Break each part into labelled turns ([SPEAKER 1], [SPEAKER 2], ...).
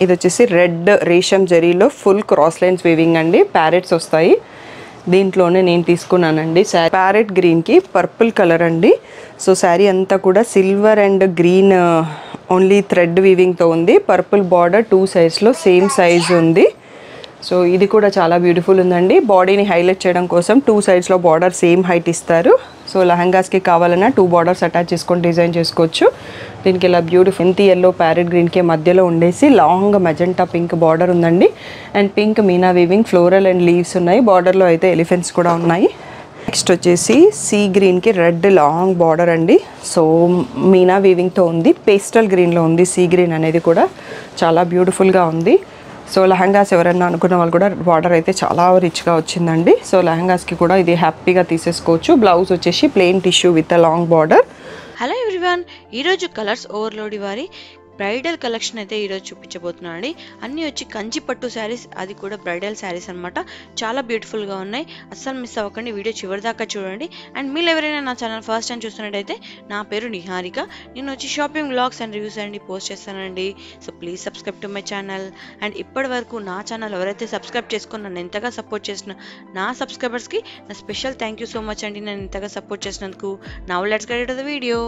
[SPEAKER 1] ఇది వచ్చేసి రెడ్ రేషం జరీలో ఫుల్ క్రాస్ లైన్స్ వీవింగ్ అండి. ప్యారెట్స్ వస్తాయి. దీంట్లోనే నేను తీసుకున్నానండి. ప్యారెట్ గ్రీన్కి పర్పుల్ కలర్ అండి. సో శారీ అంతా కూడా silver and green only thread వీవింగ్తో ఉంది. పర్పుల్ బార్డర్ 2 సైడ్స్లో సేమ్ సైజ్ ఉంది. సో ఇది కూడా చాలా బ్యూటిఫుల్ ఉందండి. బాడీని హైలైట్ చేయడం కోసం 2 సైడ్స్లో బార్డర్ సేమ్ హైట్ ఇస్తారు. సో లెహంగాస్కి కావాలన్నా 2 బార్డర్స్ అటాచ్ చేసుకొని డిజైన్ చేసుకోవచ్చు. దీనికి ఇలా బ్యూటిఫుల్ ఇంత ఎల్లో ప్యారెట్ గ్రీన్కి మధ్యలో ఉండేసి లాంగ్ మెజెంటా పింక్ బార్డర్ ఉందండి. And pink Meena weaving floral and leaves ఉన్నాయి. బార్డర్లో అయితే ఎలిఫెంట్స్ కూడా ఉన్నాయి. నెక్స్ట్ వచ్చేసి సీ గ్రీన్కి రెడ్ లాంగ్ బార్డర్ అండి. సో మీనా వీవింగ్తో ఉంది. పేస్టల్ గ్రీన్లో ఉంది. సీ గ్రీన్ అనేది కూడా చాలా బ్యూటిఫుల్గా ఉంది. సో లెహంగాస్ ఎవరైనా అనుకున్న వాళ్ళు కూడా బార్డర్ అయితే చాలా రిచ్గా వచ్చిందండి. సో లెహంగాస్కి కూడా ఇది హ్యాపీగా తీసేసుకోవచ్చు. బ్లౌజ్ వచ్చేసి plain tissue with a long border.
[SPEAKER 2] Hello everyone, ఈరోజు కలర్స్ ఓవర్లోడ్ వారి బ్రైడల్ కలెక్షన్ అయితే ఈరోజు చూపించబోతున్నాను అండి. అన్నీ వచ్చి కంచి పట్టు శారీస్, అది కూడా బ్రైడల్ శారీస్ అనమాట. చాలా బ్యూటిఫుల్గా ఉన్నాయి. అస్సలు మిస్ అవ్వకండి, వీడియో చివరి దాకా చూడండి. అండ్ మీరు ఎవరైనా నా ఛానల్ ఫస్ట్ టైం చూస్తున్నట్టయితే నా పేరు నిహారిక. నేను వచ్చి షాపింగ్ వ్లాగ్స్ అండ్ రివ్యూస్ అండి పోస్ట్ చేస్తానండి. So please subscribe to my channel. And ఇప్పటి వరకు నా ఛానల్ ఎవరైతే సబ్స్క్రైబ్ చేసుకుని నన్ను ఎంతగా సపోర్ట్ చేసిన నా సబ్స్క్రైబర్స్కి నా special thank you so much అండి, నన్ను ఇంతగా సపోర్ట్ చేసినందుకు. Now let's get to the video.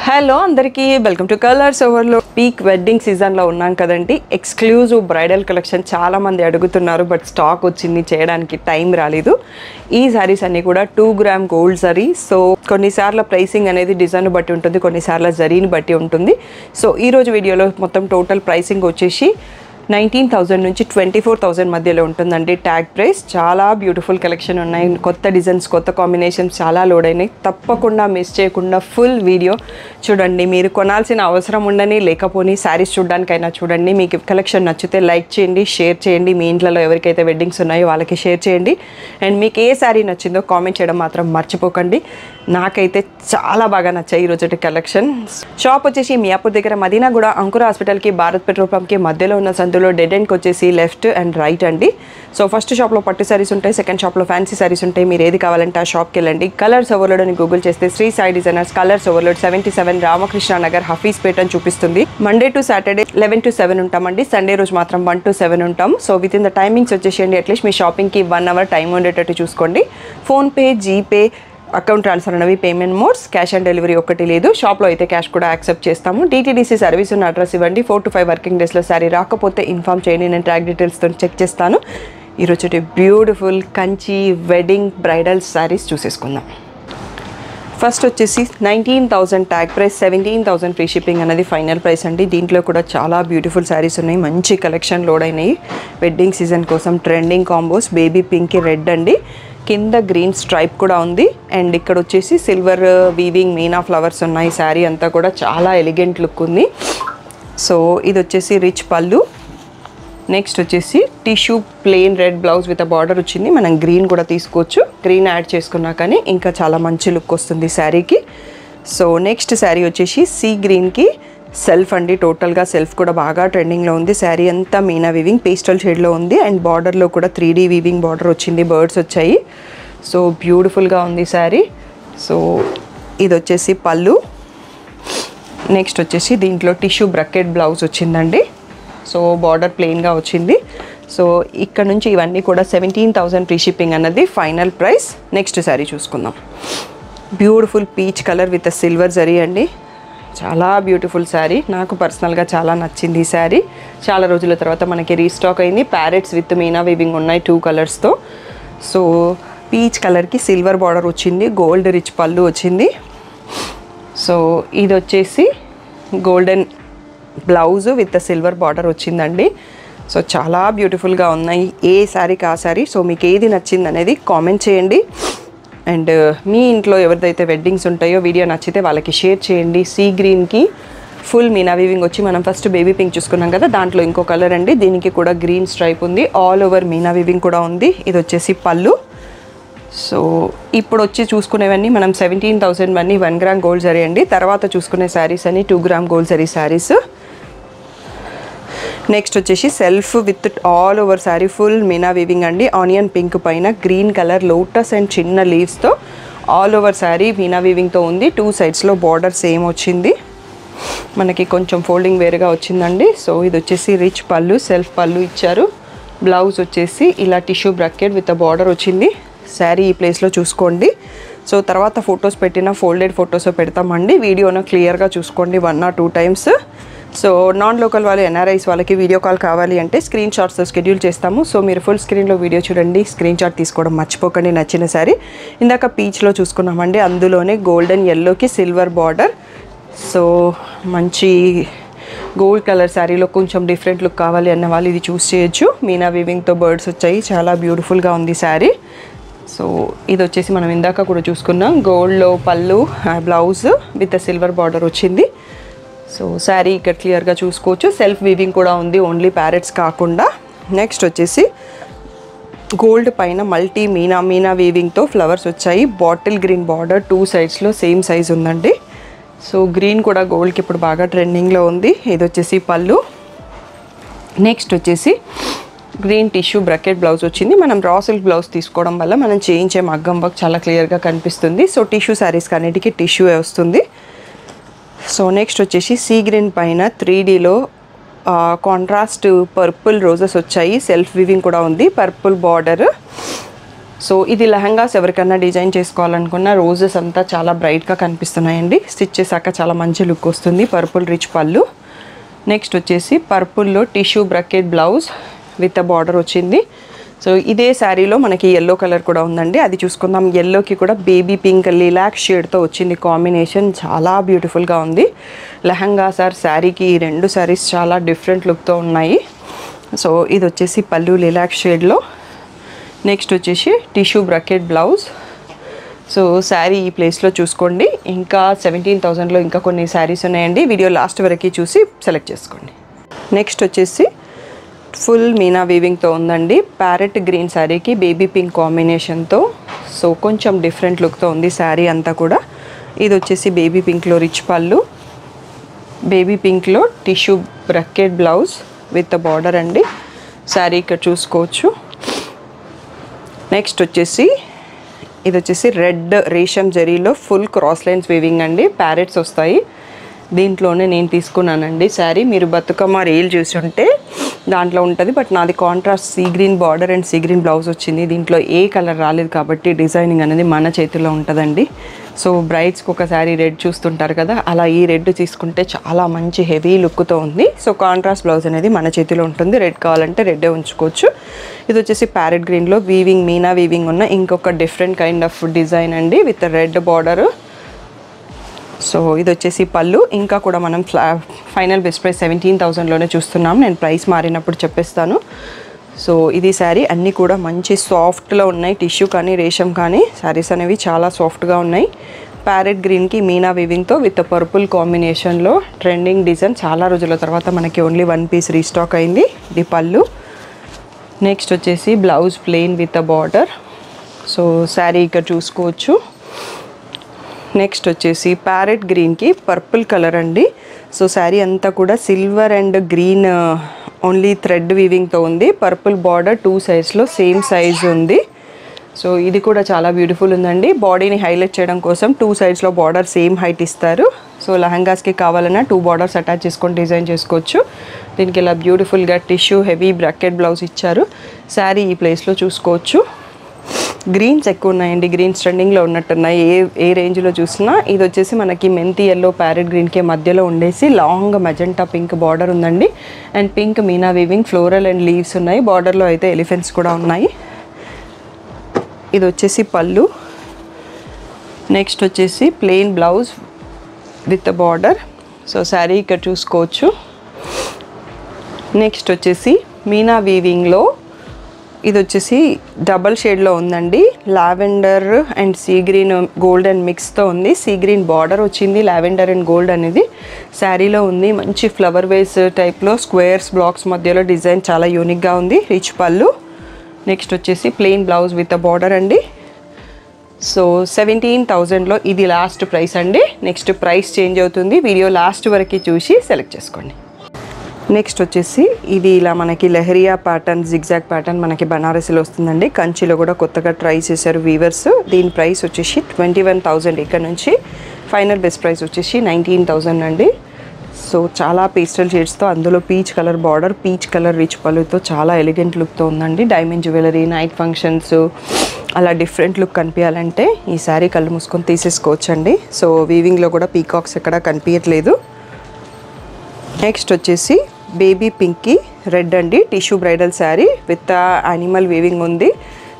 [SPEAKER 1] Hello అందరికీ, వెల్కమ్ టు కలర్స్ ఓవర్లో. పీక్ వెడ్డింగ్ సీజన్లో ఉన్నాం కదండి. ఎక్స్క్లూజివ్ బ్రైడల్ కలెక్షన్ చాలామంది అడుగుతున్నారు, బట్ స్టాక్ వచ్చింది, చేయడానికి టైం రాలేదు. ఈ శారీస్ అన్నీ కూడా 2 గ్రామ్ గోల్డ్ జరీ. సో కొన్నిసార్లు ప్రైసింగ్ అనేది డిజైన్ బట్టి ఉంటుంది, కొన్నిసార్లు జరీని బట్టి ఉంటుంది. సో ఈరోజు వీడియోలో మొత్తం టోటల్ ప్రైసింగ్ వచ్చేసి 19,000 నుంచి 24,000 మధ్యలో ఉంటుందండి. Tag price. చాలా బ్యూటిఫుల్ కలెక్షన్ ఉన్నాయి. కొత్త డిజైన్స్, కొత్త కాంబినేషన్స్ చాలా లోడ్ అయినాయి. తప్పకుండా మిస్ చేయకుండా ఫుల్ వీడియో చూడండి. మీరు కొనాల్సిన అవసరం ఉండని లేకపోని శారీస్ చూడడానికైనా చూడండి. మీకు కలెక్షన్ నచ్చితే లైక్ చేయండి, షేర్ చేయండి. మీ ఇంట్లో ఎవరికైతే వెడ్డింగ్స్ ఉన్నాయో వాళ్ళకి షేర్ చేయండి. అండ్ మీకు ఏ శారీ నచ్చిందో కామెంట్ చేయడం మాత్రం మర్చిపోకండి. నాకైతే చాలా బాగా నచ్చాయి ఈరోజు కలెక్షన్. షాప్ వచ్చేసి మియాపూర్ దగ్గర మదీనాగూడ అంకుర హాస్పిటల్కి భారత్ పెట్రోల్ పంప్కి మధ్యలో ఉన్న సందులో డెడ్ ఎండ్కి వచ్చేసి లెఫ్ట్ అండ్ రైట్ అండి. సో ఫస్ట్ షాప్లో పట్టు శారీస్ ఉంటాయి, సెకండ్ షాప్లో ఫ్యాన్సీ శారీస్ ఉంటాయి. మీరు ఏది కావాలంటే ఆ షాప్కి వెళ్ళండి. కలర్స్ ఓవర్లోడ్ అని గూగుల్ చేస్తే Sri Sai designers colours overload 77 Ramakrishna Nagar Hafeezpet అని చూపిస్తుంది. మండే టు సాటర్డే 11 to 7 ఉంటామండి. సండే రోజు మాత్రం 1 to 7 ఉంటాం. So with in the timings వచ్చేసేయండి. అట్లీస్ట్ మీ షాపింగ్కి 1 hour టైం ఉండేటట్టు చూసుకోండి. ఫోన్పే, జీపే, అకౌంట్ ట్రాన్స్ఫర్ అనేవి payment modes. Cash on delivery ఒకటి లేదు. షాప్లో అయితే క్యాష్ కూడా యాక్సెప్ట్ చేస్తాము. DTDC సర్వీస్ ఉన్న అడ్రస్ ఇవ్వండి. 4 to 5 వర్కింగ్ డేస్లో శారీ రాకపోతే ఇన్ఫామ్ చేయండి, నేను ట్రాక్ డీటెయిల్స్తో చెక్ చేస్తాను. ఈరోజు beautiful Kanchi wedding bridal saris చూసేసుకుందాం. ఫస్ట్ వచ్చేసి 19,000 ట్యాగ్ ప్రైస్, 17,000 ఫ్రీ షిప్పింగ్ అనేది ఫైనల్ ప్రైస్ అండి. దీంట్లో కూడా చాలా బ్యూటిఫుల్ శారీస్ ఉన్నాయి. మంచి కలెక్షన్ లోడ్ అయినాయి. వెడ్డింగ్ సీజన్ కోసం trending combos. Baby pink, red అండి. కింద గ్రీన్ స్ట్రైప్ కూడా ఉంది. అండ్ ఇక్కడ వచ్చేసి సిల్వర్ వీవింగ్ మీనా ఫ్లవర్స్ ఉన్నాయి. శారీ అంతా కూడా చాలా ఎలిగెంట్ లుక్ ఉంది. సో ఇది వచ్చేసి రిచ్ పళ్ళు. నెక్స్ట్ వచ్చేసి tissue plain red blouse with a border వచ్చింది. మనం గ్రీన్ కూడా తీసుకోవచ్చు. గ్రీన్ యాడ్ చేసుకున్నా కానీ ఇంకా చాలా మంచి లుక్ వస్తుంది శారీకి. సో నెక్స్ట్ శారీ వచ్చేసి సీ గ్రీన్కి సెల్ఫ్ అండి. టోటల్గా సెల్ఫ్ కూడా బాగా ట్రెండింగ్లో ఉంది. శారీ అంతా మీనా వీవింగ్ పేస్టల్ షేడ్లో ఉంది. అండ్ బార్డర్లో కూడా 3D వీవింగ్ బార్డర్ వచ్చింది. బర్డ్స్ వచ్చాయి. సో బ్యూటిఫుల్గా ఉంది శారీ. సో ఇది వచ్చేసి పళ్ళు. నెక్స్ట్ వచ్చేసి దీంట్లో టిష్యూ బ్రకెట్ బ్లౌజ్ వచ్చిందండి. సో బార్డర్ ప్లెయిన్గా వచ్చింది. సో ఇక్కడ నుంచి ఇవన్నీ కూడా 17,000 ఫ్రీ షిప్పింగ్ అన్నది ఫైనల్ ప్రైస్. నెక్స్ట్ శారీ చూసుకుందాం. Beautiful peach colour with silver zari అండి. చాలా బ్యూటిఫుల్ శారీ. నాకు పర్సనల్గా చాలా నచ్చింది ఈ శారీ. చాలా రోజుల తర్వాత మనకి రీస్టాక్ అయింది. ప్యారెట్స్ విత్ మీనా వీవింగ్ ఉన్నాయి 2 కలర్స్తో. సో పీచ్ కలర్కి సిల్వర్ బార్డర్ వచ్చింది. గోల్డ్ రిచ్ పళ్ళు వచ్చింది. సో ఇది వచ్చేసి golden blouse with silver border వచ్చిందండి. సో చాలా బ్యూటిఫుల్గా ఉన్నాయి. ఏ శారీకి ఆ శారీ. సో మీకు ఏది నచ్చింది అనేది కామెంట్ చేయండి. అండ్ మీ ఇంట్లో ఎవరిదైతే వెడ్డింగ్స్ ఉంటాయో వీడియో నచ్చితే వాళ్ళకి షేర్ చేయండి. సీ గ్రీన్కి ఫుల్ మీనా వీవింగ్ వచ్చి మనం ఫస్ట్ బేబీ పింక్ చూసుకున్నాం కదా, దాంట్లో ఇంకో కలర్ అండి. దీనికి కూడా గ్రీన్ స్ట్రైప్ ఉంది. ఆల్ ఓవర్ మీనా వీవింగ్ కూడా ఉంది. ఇది వచ్చేసి పళ్ళు. సో ఇప్పుడు వచ్చి చూసుకునేవన్నీ మనం 17,000 అన్నీ 1 గ్రామ్ గోల్డ్ జరీ అండి. తర్వాత చూసుకునే శారీస్ అన్ని 2 గ్రామ్ గోల్డ్ జరీ శారీస్. నెక్స్ట్ వచ్చేసి self with all over sari full మీనా వీవింగ్ అండి. ఆనియన్ పింక్ పైన గ్రీన్ కలర్ లోటస్ అండ్ చిన్న లీవ్స్తో ఆల్ ఓవర్ శారీ మీనా వీవింగ్తో ఉంది. 2 సైడ్స్లో బార్డర్ సేమ్ వచ్చింది. మనకి కొంచెం ఫోల్డింగ్ వేరుగా వచ్చిందండి. సో ఇది వచ్చేసి రిచ్ పళ్ళు, సెల్ఫ్ పళ్ళు ఇచ్చారు. బ్లౌజ్ వచ్చేసి ఇలా టిష్యూ బ్రాకెట్ విత్ బార్డర్ వచ్చింది. శారీ ఈ ప్లేస్లో చూసుకోండి. సో తర్వాత ఫొటోస్ పెట్టిన ఫోల్డెడ్ ఫొటోస్ పెడతామండి. వీడియోను క్లియర్గా చూసుకోండి 1 or 2 times. So non local వాళ్ళు ఎన్ఆర్ఐస్ వాళ్ళకి వీడియో కాల్ కావాలి అంటే స్క్రీన్ షాట్స్ షెడ్యూల్ చేస్తాము. సో మీరు ఫుల్ స్క్రీన్లో వీడియో చూడండి, స్క్రీన్ షాట్ తీసుకోవడం మర్చిపోకండి. నచ్చిన శారీ ఇందాక పీచ్లో చూసుకున్నామండి, అందులోనే గోల్డెన్ ఎల్లోకి సిల్వర్ బార్డర్. సో మంచి గోల్డ్ కలర్ శారీలో కొంచెం డిఫరెంట్ లుక్ కావాలి అన్న వాళ్ళు ఇది చూస్ చేయొచ్చు. మీనా వీవింగ్తో బర్డ్స్ వచ్చాయి, చాలా బ్యూటిఫుల్గా ఉంది శారీ. సో ఇది వచ్చేసి మనం ఇందాక కూడా చూసుకున్నాం, గోల్డ్లో పళ్ళు, బ్లౌజ్ విత్ సిల్వర్ బార్డర్ వచ్చింది. సో శారీ ఇక్కడ క్లియర్గా చూసుకోవచ్చు. సెల్ఫ్ వీవింగ్ కూడా ఉంది, ఓన్లీ ప్యారెట్స్ కాకుండా. నెక్స్ట్ వచ్చేసి గోల్డ్ పైన మల్టీ మీనా వీవింగ్తో ఫ్లవర్స్ వచ్చాయి. Bottle green border 2 sides same size ఉందండి. సో గ్రీన్ కూడా గోల్డ్కి ఇప్పుడు బాగా ట్రెండింగ్లో ఉంది. ఇది వచ్చేసి పళ్ళు. నెక్స్ట్ వచ్చేసి గ్రీన్ టిష్యూ బ్రాకెట్ బ్లౌజ్ వచ్చింది. మనం రా సిల్క్ బ్లౌజ్ తీసుకోవడం వల్ల మనం చేయించే మగ్గం వర్క్ చాలా క్లియర్గా కనిపిస్తుంది. సో టిష్యూ శారీస్కి అన్నిటికీ టిష్యూ వస్తుంది. సో నెక్స్ట్ వచ్చేసి సీ గ్రీన్ పైన 3Dలో కాంట్రాస్ట్ పర్పుల్ రోజెస్ వచ్చాయి. సెల్ఫ్ వీవింగ్ కూడా ఉంది, పర్పుల్ బార్డర్. సో ఇది లెహంగాస్ ఎవరికన్నా డిజైన్ చేసుకోవాలనుకున్న రోజెస్ అంతా చాలా బ్రైట్గా కనిపిస్తున్నాయండి. స్టిచ్ చేశాక చాలా మంచి లుక్ వస్తుంది. పర్పుల్ రిచ్ పళ్ళు. నెక్స్ట్ వచ్చేసి పర్పుల్లో tissue brocade blouse with border వచ్చింది. సో ఇదే శారీలో మనకి ఎల్లో కలర్ కూడా ఉందండి, అది చూసుకుందాం. ఎల్లోకి కూడా బేబీ పింక్ లిలాక్ షేడ్తో వచ్చింది కాంబినేషన్, చాలా బ్యూటిఫుల్గా ఉంది. లెహంగాస్ ఆర్ శారీకి ఈ 2 శారీస్ చాలా డిఫరెంట్ లుక్తో ఉన్నాయి. సో ఇది వచ్చేసి పళ్ళు లిలాక్ షేడ్లో. నెక్స్ట్ వచ్చేసి tissue brocade blouse. So sari ఈ ప్లేస్లో చూసుకోండి. ఇంకా 17,000లో ఇంకా కొన్ని శారీస్ ఉన్నాయండి. వీడియో లాస్ట్ వరకు చూసి సెలెక్ట్ చేసుకోండి. నెక్స్ట్ వచ్చేసి ఫుల్ మీనా వీవింగ్తో ఉందండి. ప్యారెట్ గ్రీన్ శారీకి బేబీ పింక్ కాంబినేషన్తో. సో కొంచెం డిఫరెంట్ లుక్తో ఉంది శారీ అంతా కూడా. ఇది వచ్చేసి బేబీ పింక్లో రిచ్ పళ్ళు, బేబీ పింక్లో tissue brocade blouse with border అండి. శారీ ఇక్కడ చూసుకోవచ్చు. నెక్స్ట్ వచ్చేసి ఇది వచ్చేసి రెడ్ రేషం జరీలో ఫుల్ క్రాస్ లైన్స్ వీవింగ్ అండి. ప్యారెట్స్ వస్తాయి. దీంట్లోనే నేను తీసుకున్నానండి శారీ. మీరు బతుకమ్మ రీల్ చూసుంటే దాంట్లో ఉంటుంది, బట్ నాది contrast see green border and sea green blouse వచ్చింది. దీంట్లో ఏ కలర్ రాలేదు కాబట్టి డిజైనింగ్ అనేది మన చేతిలో ఉంటుందండి. సో బ్రైడ్స్కి ఒక శారీ రెడ్ చూస్తుంటారు కదా, అలా ఈ రెడ్ తీసుకుంటే చాలా మంచి హెవీ లుక్తో ఉంది. సో కాంట్రాస్ట్ బ్లౌజ్ అనేది మన చేతిలో ఉంటుంది. రెడ్ కావాలంటే రెడ్డే ఉంచుకోవచ్చు. ఇది వచ్చేసి ప్యారెట్ గ్రీన్లో వీవింగ్ మీనా వీవింగ్ ఉన్న ఇంకొక డిఫరెంట్ కైండ్ ఆఫ్ డిజైన్ అండి విత్ రెడ్ బార్డర్. సో ఇది వచ్చేసి పళ్ళు. ఇంకా కూడా మనం ఫైనల్ బెస్ట్ ప్రైస్ 17,000లోనే చూస్తున్నాం. నేను ప్రైస్ మారినప్పుడు చెప్పేస్తాను. సో ఇది శారీ అన్నీ కూడా మంచి సాఫ్ట్లో ఉన్నాయి. టిష్యూ కానీ రేషం కానీ శారీస్ అనేవి చాలా సాఫ్ట్గా ఉన్నాయి. ప్యారెట్ గ్రీన్కి మీనా వీవింగ్తో విత్ పర్పుల్ కాంబినేషన్లో ట్రెండింగ్ డిజైన్. చాలా రోజుల తర్వాత మనకి ఓన్లీ 1 piece రీస్టాక్ అయింది. ఇది పళ్ళు. నెక్స్ట్ వచ్చేసి blouse plain with border. So sari ఇక్కడ చూసుకోవచ్చు. నెక్స్ట్ వచ్చేసి ప్యారెట్ గ్రీన్కి పర్పుల్ కలర్ అండి. సో శారీ అంతా కూడా silver and green only thread వీవింగ్తో ఉంది. Purple border 2 sides same size ఉంది. సో ఇది కూడా చాలా బ్యూటిఫుల్ ఉందండి. బాడీని హైలైట్ చేయడం కోసం 2 sides బార్డర్ సేమ్ హైట్ ఇస్తారు. సో లెహంగాస్కి కావాలన్నా 2 borders అటాచ్ చేసుకొని డిజైన్ చేసుకోవచ్చు. దీనికి ఇలా బ్యూటిఫుల్గా టిష్యూ హెవీ బ్రాకెట్ బ్లౌజ్ ఇచ్చారు. శారీ ఈ ప్లేస్లో చూసుకోవచ్చు. గ్రీన్స్ ఎక్కువ ఉన్నాయండి, గ్రీన్స్ ట్రెండింగ్లో ఉన్నట్టున్నాయి ఏ రేంజ్లో చూసినా. ఇది వచ్చేసి మనకి మెంతి ఎల్లో ప్యారెట్ గ్రీన్కి మధ్యలో ఉండేసి లాంగ్ మెజెంటా పింక్ బార్డర్ ఉందండి. And pink Meena weaving floral and leaves ఉన్నాయి. బార్డర్లో అయితే ఎలిఫెంట్స్ కూడా ఉన్నాయి. ఇది వచ్చేసి పళ్ళు. నెక్స్ట్ వచ్చేసి plain blouse with border. So sari ఇక్కడ చూసుకోవచ్చు. నెక్స్ట్ వచ్చేసి మీనా వీవింగ్లో ఇది వచ్చేసి డబల్ షేడ్లో ఉందండి. Lavender and sea green gold and మిక్స్తో ఉంది. సీ గ్రీన్ బార్డర్ వచ్చింది, లావెండర్ అండ్ గోల్డ్ అనేది శారీలో ఉంది. మంచి ఫ్లవర్ వేస్ టైప్లో స్క్వేర్స్ బ్లాక్స్ మధ్యలో డిజైన్ చాలా యూనిక్గా ఉంది. రిచ్ పళ్ళు. నెక్స్ట్ వచ్చేసి ప్లెయిన్ బ్లౌజ్ విత్ బార్డర్ అండి. సో 17,000లో ఇది లాస్ట్ ప్రైస్ అండి. నెక్స్ట్ ప్రైస్ చేంజ్ అవుతుంది. వీడియో లాస్ట్ వరకు చూసి సెలెక్ట్ చేసుకోండి. నెక్స్ట్ వచ్చేసి ఇది ఇలా మనకి లెహరియా ప్యాటర్న్ జిగ్జాగ్ ప్యాటర్న్ మనకి బనారసిలో వస్తుందండి. కంచిలో కూడా కొత్తగా ట్రై చేశారు వీవర్స్. దీని ప్రైస్ వచ్చేసి 21,000. ఇక్కడ నుంచి ఫైనల్ బెస్ట్ ప్రైస్ వచ్చేసి 19,000 అండి. సో చాలా పేస్టల్ షేడ్స్తో, అందులో peach colour border, peach colour rich పళ్ళుతో చాలా ఎలిగెంట్ లుక్తో ఉందండి. డైమండ్ జ్యువెలరీ, నైట్ ఫంక్షన్స్ అలా డిఫరెంట్ లుక్ కనిపించాలంటే ఈ శారీ కళ్ళు మూసుకొని తీసేసుకోవచ్చండి. సో వీవింగ్లో కూడా పీకాక్స్ ఎక్కడ కనిపించట్లేదు. నెక్స్ట్ వచ్చేసి బేబీ పింక్కి రెడ్ అండి, tissue bridal sari with animal weaving ఉంది.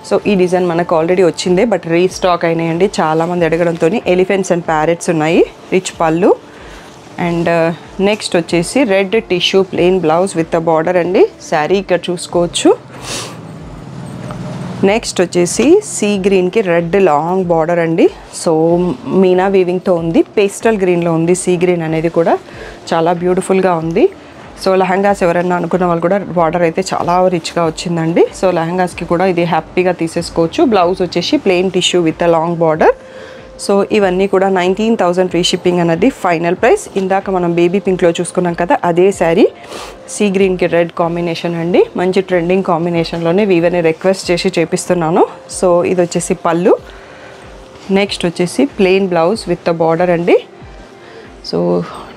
[SPEAKER 1] సో ఈ డిజైన్ మనకు ఆల్రెడీ వచ్చిందే, బట్ రీస్టాక్ అయినాయండి చాలామంది అడగడంతో. ఎలిఫెంట్స్ అండ్ ప్యారెట్స్ ఉన్నాయి, రిచ్ పళ్ళు. అండ్ నెక్స్ట్ వచ్చేసి red tissue plain blouse with a border అండి. శారీ ఇక్కడ చూసుకోవచ్చు. నెక్స్ట్ వచ్చేసి సీ గ్రీన్కి రెడ్ లాంగ్ బార్డర్ అండి. సో మీనా వీవింగ్తో ఉంది, పేస్టల్ గ్రీన్లో ఉంది. సీ గ్రీన్ అనేది కూడా చాలా బ్యూటిఫుల్గా ఉంది. సో లెహంగాస్ ఎవరైనా అనుకున్న వాళ్ళు కూడా బార్డర్ అయితే చాలా రిచ్గా వచ్చిందండి. సో లెహంగాస్కి కూడా ఇది హ్యాపీగా తీసేసుకోవచ్చు. బ్లౌజ్ వచ్చేసి plain tissue with a long border. So ఇవన్నీ కూడా 19,000 ఫ్రీ షిప్పింగ్ అనేది ఫైనల్ ప్రైస్. ఇందాక మనం బేబీ పింక్లో చూసుకున్నాం కదా, అదే శారీ సీ గ్రీన్కి రెడ్ కాంబినేషన్ అండి. మంచి ట్రెండింగ్ కాంబినేషన్లోనే వీవర్ని రిక్వెస్ట్ చేసి చేపిస్తున్నాను. సో ఇది వచ్చేసి పళ్ళు. నెక్స్ట్ వచ్చేసి ప్లెయిన్ బ్లౌజ్ విత్ బార్డర్ అండి. సో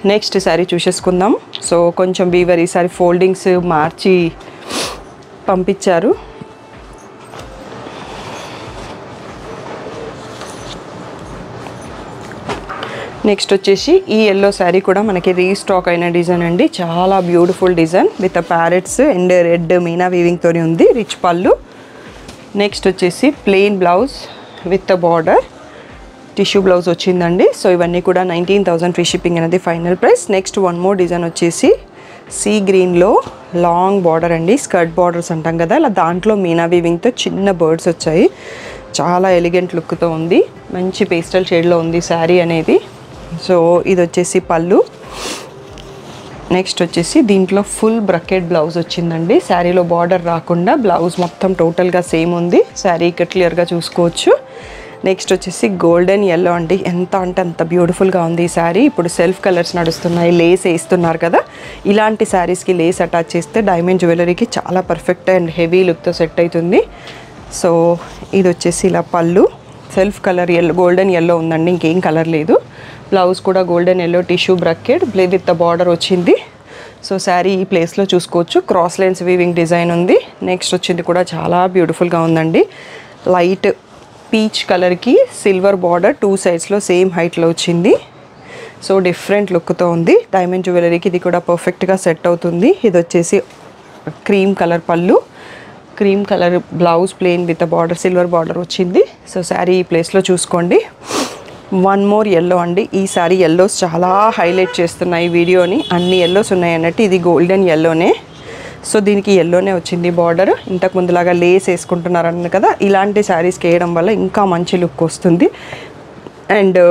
[SPEAKER 1] నెక్స్ట్ శారీ చూసేసుకుందాం. సో కొంచెం వీవర్ ఈసారి ఫోల్డింగ్స్ మార్చి పంపించారు. నెక్స్ట్ వచ్చేసి ఈ ఎల్లో శారీ కూడా మనకి రీస్టాక్ అయిన డిజైన్ అండి. చాలా beautiful design with parrots and red మీనా వీవింగ్తోనే ఉంది, రిచ్ పళ్ళు. నెక్స్ట్ వచ్చేసి plain blouse with border, tissue blouse వచ్చిందండి. సో ఇవన్నీ కూడా 19,000 ఫ్రీ షిప్పింగ్ అనేది final price. Next one more design వచ్చేసి సీ గ్రీన్లో లాంగ్ బార్డర్ అండి, స్కర్ట్ బార్డర్స్ అంటాం కదా, అలా దాంట్లో మీనా వీవింగ్తో చిన్న బర్డ్స్ వచ్చాయి. చాలా ఎలిగెంట్ లుక్తో ఉంది, మంచి పేస్టల్ షేడ్లో ఉంది శారీ అనేది. సో ఇది వచ్చేసి పళ్ళు. నెక్స్ట్ వచ్చేసి దీంట్లో ఫుల్ బ్రకెట్ బ్లౌజ్ వచ్చిందండి. శారీలో బార్డర్ రాకుండా బ్లౌజ్ మొత్తం టోటల్గా సేమ్ ఉంది. శారీ ఇక్కడ క్లియర్గా చూసుకోవచ్చు. నెక్స్ట్ వచ్చేసి గోల్డెన్ ఎల్లో అండి. ఎంత అంటే అంత బ్యూటిఫుల్గా ఉంది ఈ శారీ. ఇప్పుడు సెల్ఫ్ కలర్స్ నడుస్తున్నాయి, లేస్ వేస్తున్నారు కదా, ఇలాంటి శారీస్కి లేస్ అటాచ్ చేస్తే డైమండ్ జ్యువెలరీకి చాలా పర్ఫెక్ట్ అండ్ హెవీ లుక్తో సెట్ అవుతుంది. సో ఇది వచ్చేసి ఇలా పళ్ళు, self colour yellow, golden yellow ఉందండి, ఇంకేం కలర్ లేదు. బ్లౌజ్ కూడా golden yellow tissue bracket with border వచ్చింది. సో శారీ ఈ ప్లేస్లో చూసుకోవచ్చు. క్రాస్ లైన్స్ వీవింగ్ డిజైన్ ఉంది. నెక్స్ట్ వచ్చింది కూడా చాలా బ్యూటిఫుల్గా ఉందండి. లైట్ పీచ్ కలర్కి సిల్వర్ బార్డర్ 2 సైడ్స్లో సేమ్ హైట్లో వచ్చింది. సో డిఫరెంట్ లుక్తో ఉంది. డైమండ్ జ్యువెలరీకి ఇది కూడా పర్ఫెక్ట్గా సెట్ అవుతుంది. ఇది వచ్చేసి క్రీమ్ కలర్ పళ్ళు, cream colour blouse plain with border, silver border వచ్చింది. సో శారీ ఈ ప్లేస్లో చూసుకోండి. వన్ మోర్ ఎల్లో అండి. ఈ శారీ ఎల్లోస్ చాలా హైలైట్ చేస్తున్నాయి వీడియోని, అన్ని ఎల్లోస్ ఉన్నాయి అన్నట్టు. ఇది గోల్డెన్ ఎల్లోనే. సో దీనికి ఎల్లోనే వచ్చింది బార్డర్. ఇంతకు ముందులాగా లేస్ వేసుకుంటున్నారన్న కదా, ఇలాంటి శారీస్కి వేయడం వల్ల ఇంకా మంచి లుక్ వస్తుంది. అండ్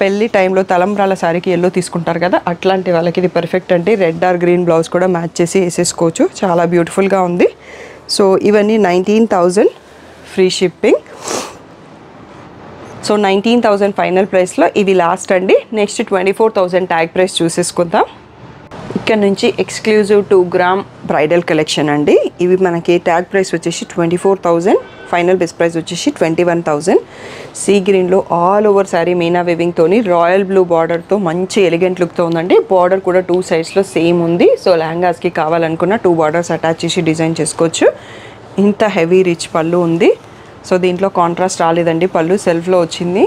[SPEAKER 1] పెళ్ళి టైంలో తలంబ్రాల శారీకి ఎల్లో తీసుకుంటారు కదా, అట్లాంటి వాళ్ళకి ఇది పర్ఫెక్ట్ అండి. రెడ్ ఆర్ గ్రీన్ బ్లౌజ్ కూడా మ్యాచ్ చేసి వేసేసుకోవచ్చు. చాలా బ్యూటిఫుల్గా ఉంది. సో ఇవన్నీ 19,000 ఫ్రీ షిప్పింగ్. సో 19,000 ఫైనల్ ప్రైస్లో ఇవి లాస్ట్ అండి. నెక్స్ట్ 24,000 ట్యాగ్ ప్రైస్ చూసేసుకుందాం. ఇక్కడ నుంచి ఎక్స్క్లూజివ్ 2 గ్రామ్ బ్రైడల్ కలెక్షన్ అండి. ఇవి మనకి ట్యాగ్ ప్రైస్ వచ్చేసి 24,000, ఫైనల్ బెస్ట్ ప్రైస్ వచ్చేసి 21,000. సీ గ్రీన్లో ఆల్ ఓవర్ శారీ మీనా వీవింగ్తోని రాయల్ బ్లూ బార్డర్తో మంచి ఎలిగెంట్ లుక్తో ఉందండి. బార్డర్ కూడా 2 సైడ్స్లో సేమ్ ఉంది. సో లెహంగాస్కి కావాలనుకున్న 2 బార్డర్స్ అటాచ్ చేసి డిజైన్ చేసుకోవచ్చు. ఇంత హెవీ రిచ్ పళ్ళు ఉంది. సో దీంట్లో కాంట్రాస్ట్ రాలేదండి, పళ్ళు సెల్ఫ్లో వచ్చింది.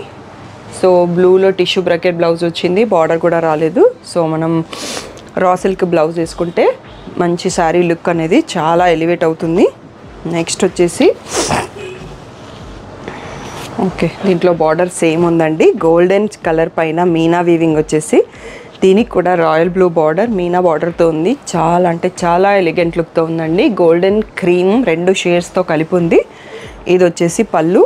[SPEAKER 1] సో బ్లూలో టిష్యూ బ్రకెట్ బ్లౌజ్ వచ్చింది, బార్డర్ కూడా రాలేదు. సో మనం రా సిల్క్ బ్లౌజ్ వేసుకుంటే మంచి శారీ లుక్ అనేది చాలా ఎలివేట్ అవుతుంది. నెక్స్ట్ వచ్చేసి ఓకే, దీంట్లో బార్డర్ సేమ్ ఉందండి. గోల్డెన్ కలర్ పైన మీనా వీవింగ్ వచ్చేసి దీనికి కూడా రాయల్ బ్లూ బార్డర్ మీనా బార్డర్తో ఉంది. చాలా అంటే చాలా ఎలిగెంట్ లుక్తో ఉందండి. గోల్డెన్ క్రీమ్ 2 షేడ్స్తో కలిపి ఉంది. ఇది వచ్చేసి పళ్ళు.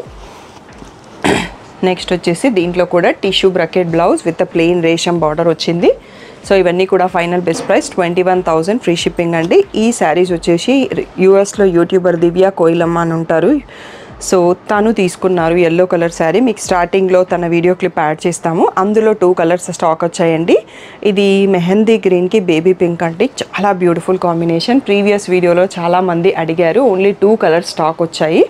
[SPEAKER 1] నెక్స్ట్ వచ్చేసి దీంట్లో కూడా tissue brocade blouse with plain రేషం బార్డర్ వచ్చింది. సో ఇవన్నీ కూడా final best price 21,000 free shipping అండి. ఈ శారీస్ వచ్చేసి యూఎస్లో యూట్యూబర్ దివ్య కోయిలమ్మ అని ఉంటారు. సో తను తీసుకున్నారు ఎల్లో కలర్ శారీ. మీకు స్టార్టింగ్లో తన వీడియో క్లిప్ యాడ్ చేస్తాము. అందులో 2 కలర్స్ స్టాక్ వచ్చాయండి. ఇది మెహందీ గ్రీన్కి బేబీ పింక్ అంటే చాలా బ్యూటిఫుల్ కాంబినేషన్. ప్రీవియస్ వీడియోలో చాలామంది అడిగారు, ఓన్లీ 2 కలర్స్ స్టాక్ వచ్చాయి.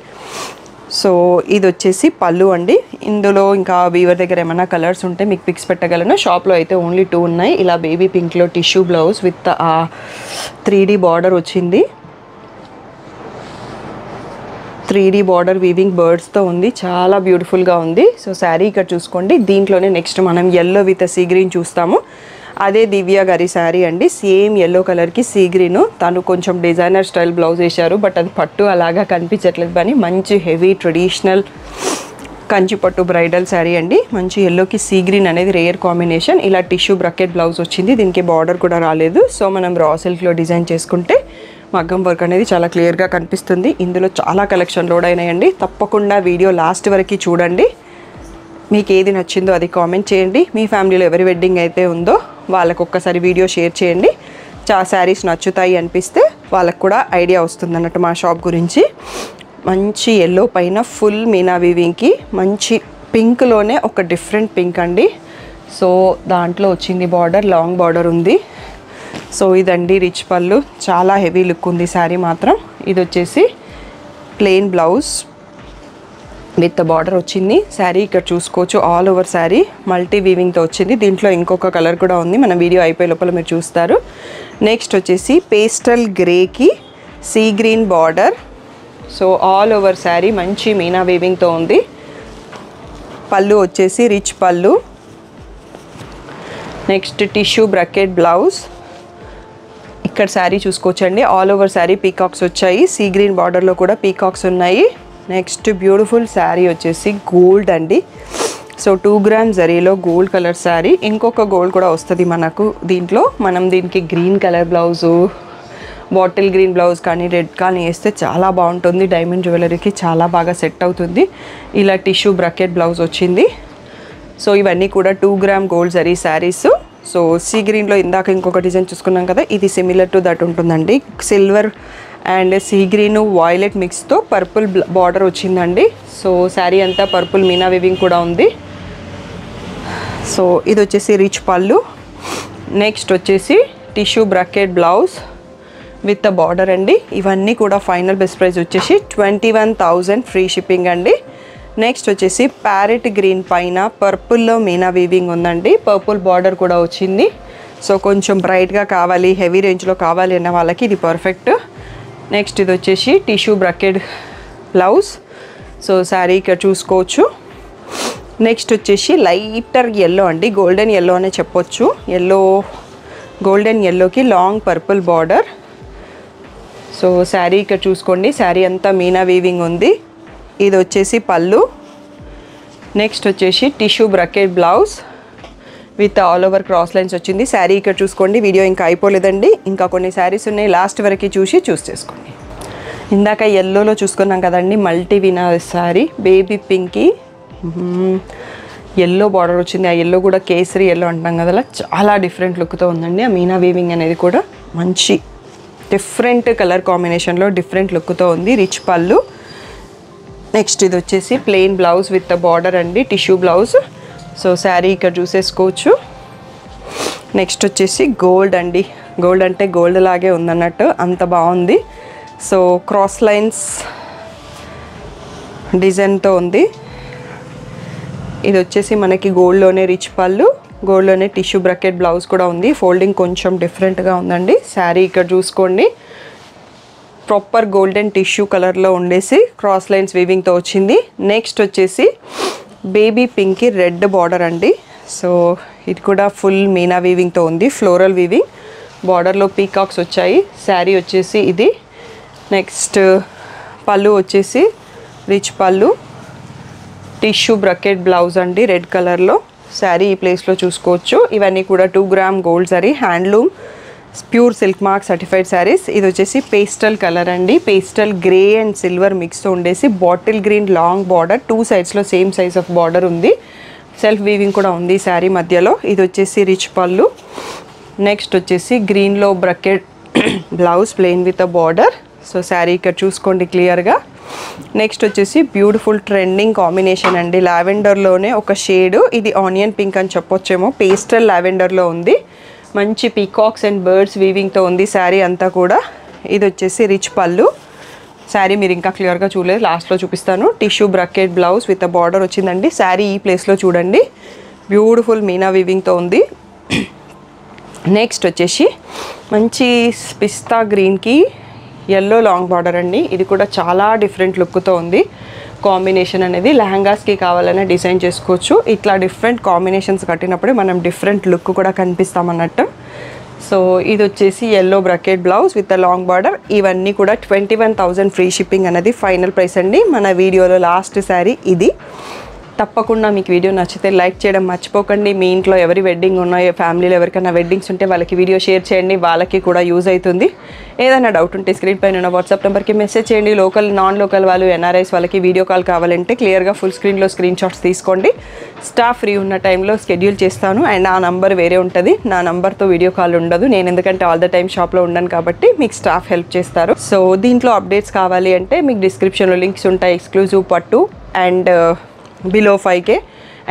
[SPEAKER 1] సో ఇది వచ్చేసి పళ్ళు అండి. ఇందులో ఇంకా వీవర్ దగ్గర ఏమైనా కలర్స్ ఉంటే మీకు పిక్స్ పెట్టగలను. షాప్లో అయితే ఓన్లీ 2 ఉన్నాయి. ఇలా బేబీ పింక్లో tissue blouse with 3D border వచ్చింది. 3D బార్డర్ వీవింగ్ బర్డ్స్తో ఉంది, చాలా బ్యూటిఫుల్గా ఉంది. సో శారీ ఇక్కడ చూసుకోండి. దీంట్లోనే నెక్స్ట్ మనం ఎల్లో విత్ సీ గ్రీన్ చూస్తాము. అదే దివ్య గారి శారీ అండి. సేమ్ ఎల్లో కలర్కి సీ గ్రీను. తను కొంచెం డిజైనర్ స్టైల్ బ్లౌజ్ వేశారు, బట్ అది పట్టు అలాగా కనిపించట్లేదు. కానీ మంచి హెవీ ట్రెడిషనల్ కంచి పట్టు బ్రైడల్ శారీ అండి. మంచి ఎల్లోకి సీ గ్రీన్ అనేది రేర్ కాంబినేషన్. ఇలా టిష్యూ బ్రకెట్ బ్లౌజ్ వచ్చింది. దీనికి బార్డర్ కూడా రాలేదు. సో మనం రా సిల్క్లో డిజైన్ చేసుకుంటే మగ్గం వర్క్ అనేది చాలా క్లియర్గా కనిపిస్తుంది. ఇందులో చాలా కలెక్షన్ లోడ్ అయినాయండి. తప్పకుండా వీడియో లాస్ట్ వరకు చూడండి. మీకు ఏది నచ్చిందో అది కామెంట్ చేయండి. మీ ఫ్యామిలీలో ఎవరి వెడ్డింగ్ అయితే ఉందో వాళ్ళకు ఒక్కసారి వీడియో షేర్ చేయండి. శారీస్ నచ్చుతాయి అనిపిస్తే వాళ్ళకు కూడా ఐడియా వస్తుంది అన్నట్టు మా షాప్ గురించి. మంచి ఎల్లో పైన ఫుల్ మీనా వీవింగ్కి మంచి పింక్లోనే ఒక డిఫరెంట్ పింక్ అండి. సో దాంట్లో వచ్చింది బార్డర్, లాంగ్ బార్డర్ ఉంది. సో ఇదండి రిచ్ పళ్ళు, చాలా హెవీ లుక్ ఉంది శారీ మాత్రం. ఇది వచ్చేసి ప్లెయిన్ బ్లౌజ్ విత్ బార్డర్ వచ్చింది. శారీ ఇక్కడ చూసుకోవచ్చు, ఆల్ ఓవర్ శారీ మల్టీ వీవింగ్తో వచ్చింది. దీంట్లో ఇంకొక కలర్ కూడా ఉంది, మన వీడియో అయిపోయే లోపల మీరు చూస్తారు. నెక్స్ట్ వచ్చేసి పేస్టల్ గ్రేకి sea green border. So all over sari మంచి మీనా వీవింగ్తో ఉంది. పళ్ళు వచ్చేసి రిచ్ పళ్ళు. Next tissue brocade blouse. ఇక్కడ శారీ చూసుకోవచ్చండి, ఆల్ ఓవర్ శారీ పీకాక్స్ వచ్చాయి. సీ గ్రీన్ బార్డర్లో కూడా పీకాక్స్ ఉన్నాయి. నెక్స్ట్ బ్యూటిఫుల్ శారీ వచ్చేసి గోల్డ్ అండి. సో 2 గ్రామ్ జరీలో గోల్డ్ కలర్ శారీ. ఇంకొక గోల్డ్ కూడా వస్తుంది మనకు దీంట్లో. మనం దీనికి green colour blouse, bottle green blouse కానీ రెడ్ కానీ వేస్తే చాలా బాగుంటుంది. డైమండ్ జ్యువెలరీకి చాలా బాగా సెట్ అవుతుంది. ఇలా టిష్యూ బ్రకెట్ బ్లౌజ్ వచ్చింది. సో ఇవన్నీ కూడా 2 గ్రామ్ గోల్డ్ జరీ శారీస్. సో సీ గ్రీన్లో ఇందాక ఇంకొక డిజైన్ చూసుకున్నాం కదా, ఇది సిమిలర్ టు దట్ ఉంటుందండి. Silver and sea green violet మిక్స్తో పర్పుల్ బార్డర్ వచ్చిందండి. సో శారీ అంతా పర్పుల్ మీనా వీవింగ్ కూడా ఉంది. సో ఇది వచ్చేసి రిచ్ పళ్ళు. నెక్స్ట్ వచ్చేసి tissue brocade blouse with border అండి. ఇవన్నీ కూడా ఫైనల్ బెస్ట్ ప్రైస్ వచ్చేసి 21,000 ఫ్రీ షిప్పింగ్ అండి. నెక్స్ట్ వచ్చేసి ప్యారెట్ గ్రీన్ పైన పర్పుల్లో మీనా వీవింగ్ ఉందండి. పర్పుల్ బార్డర్ కూడా వచ్చింది. సో కొంచెం బ్రైట్గా కావాలి, హెవీ రేంజ్లో కావాలి అన్న వాళ్ళకి ఇది పర్ఫెక్ట్. నెక్స్ట్ ఇది వచ్చేసి tissue brocade blouse. So sari ఇక్కడ చూసుకోవచ్చు. నెక్స్ట్ వచ్చేసి లైటర్ ఎల్లో అండి, గోల్డెన్ ఎల్లో అనే చెప్పొచ్చు. ఎల్లో, గోల్డెన్ ఎల్లోకి long purple border. So sari ఇక్కడ చూసుకోండి, శారీ అంతా మీనా వీవింగ్ ఉంది. ఇది వచ్చేసి పళ్ళు. నెక్స్ట్ వచ్చేసి tissue brocade blouse with all over cross lines వచ్చింది. శారీ ఇక్కడ చూసుకోండి. వీడియో ఇంకా అయిపోలేదండి, ఇంకా కొన్ని శారీస్ ఉన్నాయి, లాస్ట్ వరకు చూస్ చేసుకోండి. ఇందాక ఎల్లోలో చూసుకున్నాం కదండి, మల్టీ వినా శారీ. బేబీ పింక్కి ఎల్లో బార్డర్ వచ్చింది. ఆ ఎల్లో కూడా కేసరి ఎల్లో అంటాం కదా, చాలా డిఫరెంట్ లుక్తో ఉందండి. ఆ మీనా వీవింగ్ అనేది కూడా మంచి డిఫరెంట్ కలర్ కాంబినేషన్లో డిఫరెంట్ లుక్తో ఉంది. రిచ్ పళ్ళు. నెక్స్ట్ ఇది వచ్చేసి ప్లెయిన్ బ్లౌజ్ విత్ బార్డర్ అండి, టిష్యూ బ్లౌజ్. సో శారీ ఇక్కడ చూసేసుకోవచ్చు. నెక్స్ట్ వచ్చేసి గోల్డ్ అండి. గోల్డ్ అంటే గోల్డ్ లాగే ఉందన్నట్టు, అంత బాగుంది. సో క్రాస్ లైన్స్ డిజైన్తో ఉంది. ఇది వచ్చేసి మనకి గోల్డ్లోనే రిచ్ పళ్ళు, గోల్డ్లోనే టిష్యూ బ్రకెట్ బ్లౌజ్ కూడా ఉంది. ఫోల్డింగ్ కొంచెం డిఫరెంట్గా ఉందండి. శారీ ఇక్కడ చూసుకోండి, ప్రాపర్ గోల్డెన్ టిష్యూ కలర్లో ఉండేసి క్రాస్ లైన్స్ వీవింగ్తో వచ్చింది. నెక్స్ట్ వచ్చేసి బేబీ పింక్కి రెడ్ బార్డర్ అండి. సో ఇది కూడా ఫుల్ మీనా వీవింగ్తో ఉంది, ఫ్లోరల్ వీవింగ్. బార్డర్లో పీకాక్స్ వచ్చాయి. శారీ వచ్చేసి ఇది. నెక్స్ట్ పళ్ళు వచ్చేసి రిచ్ పళ్ళు, టిష్యూ బ్రకెట్ బ్లౌజ్ అండి రెడ్ కలర్లో. శారీ ఈ ప్లేస్లో చూసుకోవచ్చు. ఇవన్నీ కూడా 2 గ్రామ్ గోల్డ్ జరీ handloom pure silk mark certified saris. ఇది వచ్చేసి పేస్టల్ కలర్ అండి, పేస్టల్ గ్రే అండ్ సిల్వర్ మిక్స్తో ఉండేసి బాటిల్ గ్రీన్ లాంగ్ బార్డర్, 2 సైడ్స్లో సేమ్ సైజ్ ఆఫ్ బార్డర్ ఉంది. సెల్ఫ్ వీవింగ్ కూడా ఉంది శారీ మధ్యలో. ఇది వచ్చేసి రిచ్ పళ్ళు. నెక్స్ట్ వచ్చేసి గ్రీన్లో bracket blouse plain with a border. So sari ఇక్కడ చూసుకోండి క్లియర్గా. నెక్స్ట్ వచ్చేసి బ్యూటిఫుల్ ట్రెండింగ్ కాంబినేషన్ అండి, లావెండర్లోనే ఒక షేడు. ఇది ఆనియన్ పింక్ అని చెప్పొచ్చేమో, పేస్టల్ లావెండర్లో ఉంది. మంచి పీకాక్స్ అండ్ బర్డ్స్ వీవింగ్తో ఉంది శారీ అంతా కూడా. ఇది వచ్చేసి రిచ్ పళ్ళు. శారీ మీరు ఇంకా క్లియర్గా చూడలేదు, లాస్ట్లో చూపిస్తాను. Tissue brocade blouse with border వచ్చిందండి. శారీ ఈ ప్లేస్లో చూడండి, బ్యూటిఫుల్ మీనా వీవింగ్తో ఉంది. నెక్స్ట్ వచ్చేసి మంచి పిస్తా గ్రీన్కి ఎల్లో లాంగ్ బార్డర్ అండి. ఇది కూడా చాలా డిఫరెంట్ లుక్తో ఉంది. కాంబినేషన్ అనేది లెహంగాస్కి కావాలనే డిజైన్ చేసుకోవచ్చు. ఇట్లా డిఫరెంట్ కాంబినేషన్స్ కట్టినప్పుడే మనం డిఫరెంట్ లుక్ కూడా కనిపిస్తామన్నట్టు. సో ఇది వచ్చేసి yellow bracket blouse with long border. ఇవన్నీ కూడా 21,000 ఫ్రీ షిప్పింగ్ అనేది ఫైనల్ ప్రైస్ అండి. మన వీడియోలో లాస్ట్ శారీ ఇది. తప్పకుండా మీకు వీడియో నచ్చితే లైక్ చేయడం మర్చిపోకండి. మీ ఇంట్లో ఎవరి వెడ్డింగ్ ఉన్నాయో, ఫ్యామిలీలో ఎవరికైనా వెడ్డింగ్స్ ఉంటే వాళ్ళకి వీడియో షేర్ చేయండి, వాళ్ళకి కూడా యూజ్ అవుతుంది. ఏదైనా డౌట్ ఉంటే స్క్రీన్ పైన ఉన్న వాట్సాప్ నెంబర్కి మెసేజ్ చేయండి. లోకల్ నాన్ లోకల్ వాళ్ళు ఎన్ఆర్ఐస్ వాళ్ళకి వీడియో కాల్ కావాలంటే క్లియర్గా ఫుల్ స్క్రీన్లో స్క్రీన్ షాట్స్ తీసుకోండి. స్టాఫ్ ఫ్రీ ఉన్న టైంలో షెడ్యూల్ చేస్తాను. అండ్ ఆ నంబర్ వేరే ఉంటుంది, నా నంబర్తో వీడియో కాల్ ఉండదు. నేను ఎందుకంటే ఆల్ ద టైమ్ షాప్లో ఉండను కాబట్టి మీకు స్టాఫ్ హెల్ప్ చేస్తారు. సో దీంట్లో అప్డేట్స్ కావాలి అంటే మీకు డిస్క్రిప్షన్లో లింక్స్ ఉంటాయి. ఎక్స్క్లూజివ్ పట్టు అండ్ బిలో 5K.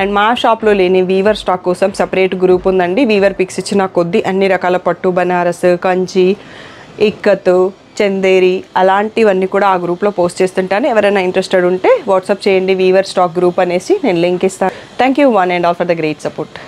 [SPEAKER 1] అండ్ మా షాప్లో లేని వీవర్ స్టాక్ కోసం సపరేట్ గ్రూప్ ఉందండి. వీవర్ పిక్స్ ఇచ్చిన కొద్దీ అన్ని రకాల పట్టు, బనారస్, కంచి, ఇక్కత్, చందేరి అలాంటివన్నీ కూడా ఆ గ్రూప్లో పోస్ట్ చేస్తుంటాను. ఎవరైనా ఇంట్రెస్టెడ్ ఉంటే వాట్సాప్ చేయండి, వీవర్ స్టాక్ గ్రూప్ అనేసి నేను లింక్ ఇస్తాను. Thank you one and all for the great support.